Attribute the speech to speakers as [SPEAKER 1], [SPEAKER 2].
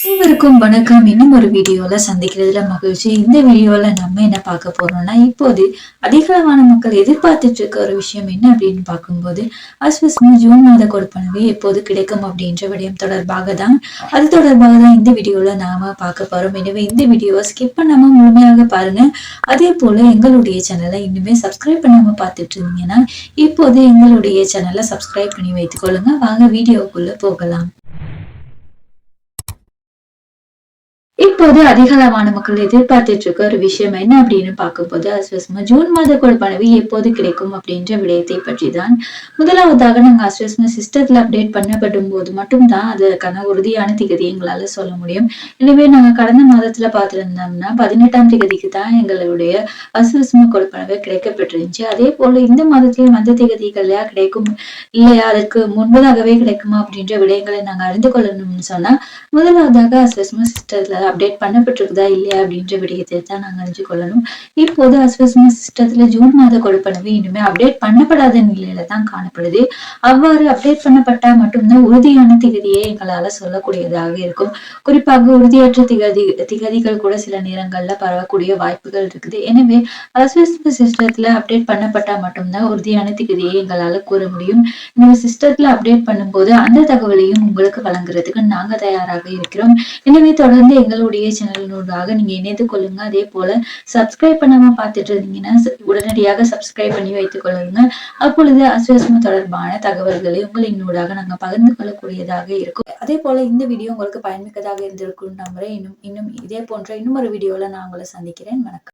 [SPEAKER 1] அனைவருக்கும் வணக்கம். இன்னும் ஒரு வீடியோல சந்திக்கிறதுல மகிழ்ச்சி. இந்த வீடியோல நம்ம என்ன பார்க்க போறோம்னா, இப்போது அதிகளவான மக்கள் எதிர்பார்த்துட்டு இருக்க ஒரு விஷயம் என்ன அப்படின்னு பார்க்கும்போது, அஸ்விஸ்மு ஜூன் மாத கொடுப்பனவு எப்போது கிடைக்கும் அப்படின்ற விடயம் தொடர்பாக தான். அது தொடர்பாக தான் இந்த வீடியோல நாம பார்க்க போறோம். எனவே இந்த வீடியோவை ஸ்கிப் பண்ணாம முழுமையாக பாருங்க. அதே போல எங்களுடைய சேனலை இன்னுமே சப்ஸ்கிரைப் பண்ணாம பார்த்துட்டு இருந்தீங்கன்னா, இப்போது எங்களுடைய சேனலை சப்ஸ்கிரைப் பண்ணி வைத்துக் கொள்ளுங்க. வாங்க வீடியோக்குள்ள போகலாம். இப்போது அதிகளவான மக்கள் எதிர்பார்த்துட்டு இருக்க ஒரு விஷயம் என்ன அப்படின்னு பார்க்கும்போது, அஸ்வஸ்ம ஜூன் மாத கொடுப்பனவு எப்போது கிடைக்கும் அப்படின்ற விடயத்தை பற்றி தான். முதலாவதாக நாங்க அஸ்வஸ்ம சிஸ்டத்துல அப்டேட் பண்ணப்படும் போது மட்டும் தான் அதற்கான உறுதியான திகதியை எங்களால சொல்ல முடியும். எனவே நாங்க கடந்த மாதத்துல பார்த்திருந்தோம்னா 18ஆம் திகதிக்கு தான் எங்களுடைய அஸ்வஸ்ம கொடுப்பனவு கிடைக்கப்பெற்றிருந்துச்சு. அதே போல இந்த மாதத்திலும் அந்த திகதிகள்லயா கிடைக்கும், இல்லையா அதற்கு முன்பதாகவே கிடைக்குமா அப்படின்ற விடயங்களை நாங்க அறிந்து கொள்ளணும்னு சொன்னா, முதலாவதாக அஸ்வஸ்ம சிஸ்டத்துல அப்டேட் பண்ணப்பட்டிருக்குதா இல்லையா அப்படின்ற விடயத்தை தான் நாங்க அறிஞ்சு கொள்ளணும். இப்போது அஸ்வஸ்ம சிஸ்டத்துல ஜூன் மாத கொடுப்பனவு இன்னுமே அப்டேட் பண்ணப்படாத நிலையில தான் காணப்படுது. அவ்வாறு அப்டேட் பண்ணப்பட்டா மட்டும்தான் உறுதியான திகதியை எங்களால சொல்லக்கூடியதாக இருக்கும். குறிப்பாக உறுதியற்ற திகதிகள் கூட சில நேரங்கள்ல பரவக்கூடிய வாய்ப்புகள் இருக்குது. எனவே அஸ்வஸ்ம சிஸ்டத்துல அப்டேட் பண்ணப்பட்டா மட்டும்தான் உறுதியான திகதியை எங்களால கூற முடியும். இந்த சிஸ்டத்துல அப்டேட் பண்ணும்போது அந்த தகவலையும் உங்களுக்கு வழங்குறதுக்கு நாங்க தயாராக இருக்கிறோம். எனவே தொடர்ந்து எங்களுடைய சேனலினூடாக நீங்க இணைந்து கொள்ளுங்க. அதே போல சப்ஸ்கிரைப் பண்ணாம பார்த்துட்டு இருந்தீங்கன்னா உடனடியாக சப்ஸ்கிரைப் பண்ணி வைத்துக் கொள்ளுங்க. அப்பொழுது அஸ்வஸ்ம தொடர்பான தகவல்களை உங்களினூடாக நாங்க பகிர்ந்து கொள்ளக்கூடியதாக இருக்கும். அதே போல இந்த வீடியோ உங்களுக்கு பயன்மிக்கதாக இருந்திருக்கும் நம்புறேன். இன்னும் இன்னும் இதே போன்ற இன்னும் ஒரு வீடியோல நான் உங்களை சந்திக்கிறேன். வணக்கம்.